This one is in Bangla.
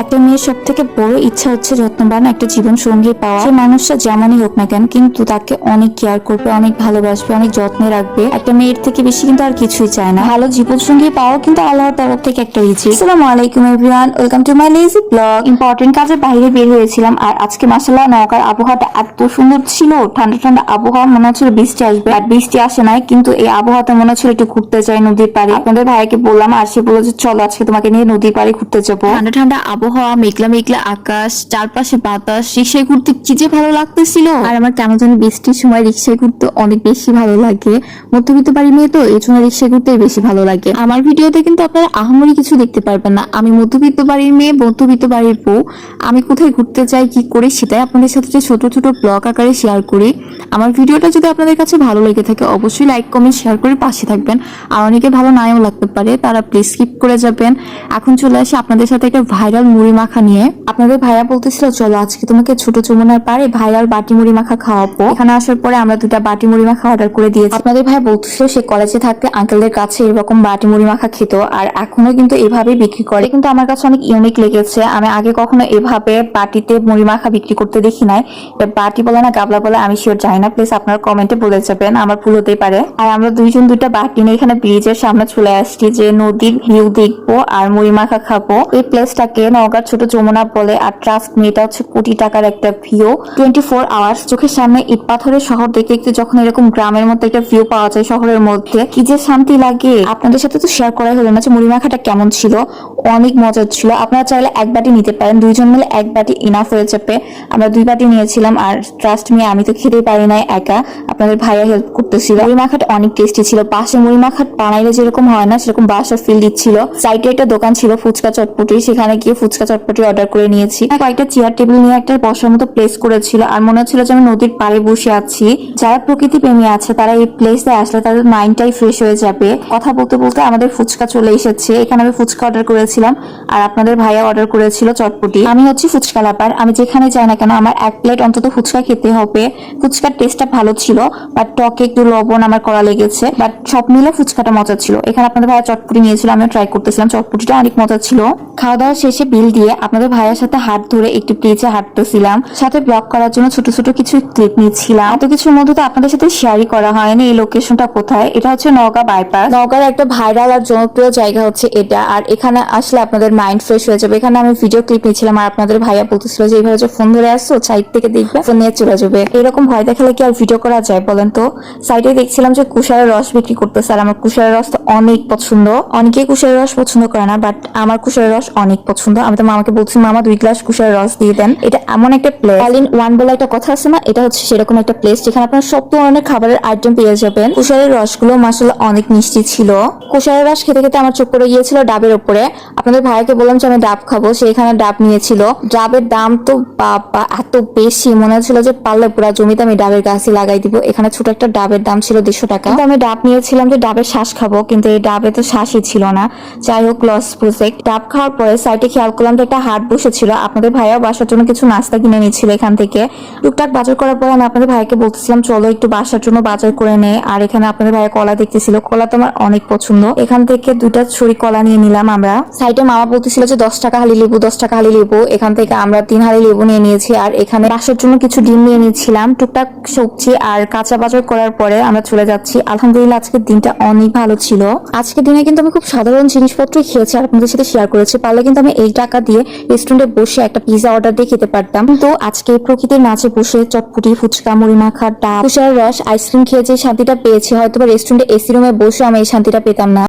একটা মেয়ের সব থেকে বড় ইচ্ছা হচ্ছে যত্নবান একটা জীবন সঙ্গী পাওয়া। সেই মানুষটা যেমনই হোক না কেন, কিন্তু তাকে অনেক কেয়ার করবে, অনেক ভালোবাসবে, অনেক যত্নে রাখবে। একটা মেয়ের থেকে বেশি কিন্তু আর কিছুই চায় না। ভালো জীবন সঙ্গী পাওয়া কিন্তু আল্লাহর তরফ থেকে একটা রিজিক। আসসালামু আলাইকুম everyone, welcome to my lazy blog. Important কাজের বাইরে বের হয়েছিলাম, আর আজকে মাশাআল্লাহ নওগাঁর আবহাওয়াটা এত সুন্দর ছিল। ঠান্ডা ঠান্ডা আবহাওয়া, মনে হচ্ছিল বৃষ্টি আসবে, আর বৃষ্টি আসে নাই। কিন্তু এই আবহাওয়াতে মনে হচ্ছিল একটু ঘুরতে যাই নদীর পাড়ে। আপনাদের ভাইকে বললাম, আর সে বলল যে চলো আজকে তোমাকে নিয়ে নদীর পাড়ে ঘুরতে যাবো। ঠান্ডা ঠান্ডা আবহাওয়া, মেঘলা মেঘলা আকাশ, চারপাশে বাতাস, রিক্সায় ঘুরতে কি যে ভালো লাগতেছিল। আর আমার কেন জানি বৃষ্টির সময় রিক্সায় ঘুরতে অনেক বেশি ভালো লাগে। মধ্যবিত্ত বাড়ির মেয়ে তো, এই জন্য রিক্সায় ঘুরতে বেশি ভালো লাগে। আমার ভিডিওতে কিন্তু আপনারা আহামরি কিছু দেখতে পারবেন না। আমি মধ্যবিত্ত বাড়ির মেয়ে, মধ্যবিত্ত বাড়ির বউ। আমি কোথায় ঘুরতে যাই, কি করি, সেটাই আপনাদের সাথে ছোট ছোট ব্লগ আকারে শেয়ার করি। আমার ভিডিওটা যদি আপনাদের কাছে ভালো লেগে থাকে, অবশ্যই লাইক কমেন্ট শেয়ার করে পাশে থাকবেন। আর অনেকে ভালো নাও লাগতে পারে, তারা প্লিজ স্কিপ করে যাবেন। এখন চলে আসি আপনাদের সাথে একটা ভাইরাল মুড়ি মাখা নিয়ে। আপনাদের ভাইয়া বলতেছিল চলো আজকে তোমাকে ছোট যমুনার পাড়ে ভাইরাল বাটি মুড়ি মাখা খাওয়াবো। এখানে আসার পরে আমরা দুটা বাটি মুড়ি মাখা অর্ডার করে দিয়েছি। আপনাদের ভাই বলতেছিল সে কলেজে থাকতে আঙ্কেলদের কাছে এরকম বাটি মুড়ি মাখা খেত, আর এখনো কিন্তু এভাবেই বিক্রি করে। কিন্তু আমার কাছে অনেক ইউনিক লেগেছে। আমি আগে কখনো এভাবে বাটিতে মুড়ি মাখা বিক্রি করতে দেখি নাই। বাটি বলে না গাবলা বলে আমি শিওর জানি না, প্লিজ আপনারা কমেন্টে বলে যাবেন, আমার ভুল হতেই পারে। আর আমরা দুইজন দুইটা বাটি নিয়ে এখানে ব্রিজের সামনে চলে আসছি যে নদীর ভিউ দেখবো আর মুড়ি মাখা খাবো। এই প্লেসটাকে নওগাঁর ছোট যমুনা বলে। আর ট্রাস্ট মি, এটা হচ্ছে কোটি টাকার একটা ভিউ। 24 আওয়ার্স চোখের সামনে ইট পাথরের শহর দেখে একটু যখন এরকম গ্রামের মধ্যে একটা ভিউ পাওয়া যায় শহরের মধ্যে, কি যে শান্তি লাগে। আপনাদের সাথে তো শেয়ার করাই হলো না যে মুড়ি মাখাটা কেমন ছিল। অনেক মজার ছিল। আপনারা চাইলে এক বাটি নিতে পারেন, দুইজন মিলে এক বাটি ইনাফ হয়ে যাবে। আমরা দুই বাটি নিয়েছিলাম, আর ট্রাস্ট মি আমি তো খেতেই পারি নাই একা, আপনাদের ভাইয়া হেল্প করতেছিল। মুড়ি মাখাটা অনেক টেস্টি ছিল। পাশে মুড়ি মাখা বানাইলে যেরকম হয় না, সেরকম বাসার ফিল দিচ্ছিল। সাইডে একটা দোকান ছিল ফুচকা চটপটি, সেখানে গিয়ে ফুচকা চটপটি অর্ডার করে নিয়েছি। কয়েকটা চেয়ার টেবিল নিয়ে একটা বসার মতো প্লেস করেছিল, আর মনে হচ্ছিল যে আমি নদীর পাড়ে বসে আছি। যারা প্রকৃতি প্রেমী আছে তারা এই প্লেসে আসলে তাদের মাইন্ডটাই ফ্রেশ হয়ে যাবে। কথা বলতে বলতে আমাদের ফুচকা চলে এসেছে। এখানে আমি ফুচকা অর্ডার করেছিলাম, আর আপনাদের ভাইয়া অর্ডার করেছিল চটপটি। আমি হচ্ছে ফুচকা লাপার, আমি যেখানে যাই না কেন আমার এক প্লেট অন্তত ফুচকা খেতে হবে। ফুচকার টেস্টটা ভালো ছিল, বাট টকে একটু লবণ আমার করা লেগেছে, বাট সব মিলে ফুচকাটা মজা ছিল। এখানে আপনাদের ভাইয়া চটপটি নিয়েছিল, আমি ট্রাই করতেছিলাম, চটপটিটা অনেক মজা ছিল। খাওয়া দাওয়া শেষে বিল দিয়ে আপনাদের ভাইয়ের সাথে হাত ধরে একটু ব্রিজে হাঁটতেছিলাম, সাথে ব্লগ করার জন্য ছোট ছোট কিছু ক্লিপ নিচ্ছিলাম। এত কিছুর মধ্যে তো আপনাদের সাথে শেয়ারই করা হয়নি এই লোকেশনটা কোথায়। এটা হচ্ছে নওগাঁ বাইপাস। নওগাঁর একটা ভাইরাল আর জনপ্রিয় জায়গা হচ্ছে এটা, আর এখানে আসলে আপনাদের মাইন্ড ফ্রেশ হয়ে যাবে। এখানে আমি ভিডিও ক্লিপ নিচ্ছিলাম, আর আপনাদের ভাইয়া বলতেছিল যে এইভাবে যে ফোন ধরে আসছো সাইড থেকে দেখবে ফোন নিয়ে চলে যাবে। এরকম ভয় দেখালে কি আর ভিডিও করা যায় বলেন তো। সাইডে দেখছিলাম যে কুশারের রস বিক্রি করতেছে, আর আমার কুশারের রস তো অনেক পছন্দ। অনেকেই কুশারের রস পছন্দ করে না, বাট আমার কুশারের রস অনেক পছন্দ। আমি তো মামাকে বলছি মামা 2 গ্লাস কুশারের রস দিয়ে দেন। এটা এমন একটা প্লেস, অল ইন ওয়ান বলে একটা কথা আছে না, এটা হচ্ছে সেরকম একটা প্লেস যেখানে আপনার সব ধরনের খাবারের আইটেম পেয়ে যাবেন। কুশারের রসগুলো মাশাআল্লাহ অনেক মিষ্টি ছিল। কুশারের রস খেতে খেতে আমার চোখ পড়ে গিয়েছিল ডাবের উপরে। আপনাদের ভাইকে বললাম যে আমি ডাব খাবো, সে এখানে ডাব নিয়েছিল। ডাবের দাম তো বাবা এত বেশি, মনে হচ্ছিল যে পারলে পুরা জমিতে আমি ডাবের গাছই লাগাই দিব। এখানে ছোট একটা ডাবের দাম ছিল 150 টাকা। আমি ডাব নিয়েছিলাম যে ডাবের শ্বাস খাবো, কিন্তু এই ডাবে তো শ্বাসই ছিল না। যাই হোক, লস প্রজেক্ট। ডাব খাওয়ার পরে সাইডে খেয়াল করলাম যে একটা হাট বসেছিল। আপনাদের ভাইয়া বাসার জন্য কিছু নাস্তা কিনে নিচ্ছিল এখান থেকে। টুকটাক বাজার করার পরে আমি আপনাদের ভাইকে বলতেছিলাম চলো একটু বাসার জন্য বাজার করে নে। আর এখানে আপনাদের ভাইয়া কলা দেখতেছিল, কলা তো আমার অনেক পছন্দ। এখান থেকে 2টা ছড়ি কলা নিয়ে নিলাম আমরা। সাইডে মামা বলতেছিল যে 10 টাকা হালি লেবু, 10 টাকা হালি লেবু। এখান থেকে আমরা 3 হালি লেবু নিয়ে নিয়েছি, আর এখানে বাসার জন্য কিছু ডিম নিয়ে নিয়েছিলাম। টুকটাক সবজি আর কাঁচা বাজার করার পরে আমরা চলে যাচ্ছি। আলহামদুলিল্লাহ আজকের দিনটা অনেক ভালো ছিল। আজকের দিনে কিন্তু আমি খুব সাধারণ জিনিসপত্রই খেয়েছি আর আপনাদের সাথে শেয়ার করেছি। পারলে কিন্তু আমি এই টাকা দিয়ে রেস্টুরেন্টে বসে একটা পিজা অর্ডার দিয়ে খেতে পারতাম, তো আজকে প্রকৃতির মাঝে বসে চটপটি, ফুচকা, মুড়ি মাখা, ডাব, কুশারের রস, আইসক্রিম খেয়ে যে শান্তিটা পেয়েছি, হয়তো বা রেস্টুরেন্টে এসি রুমে বসে আমি এই শান্তিটা পেতাম না।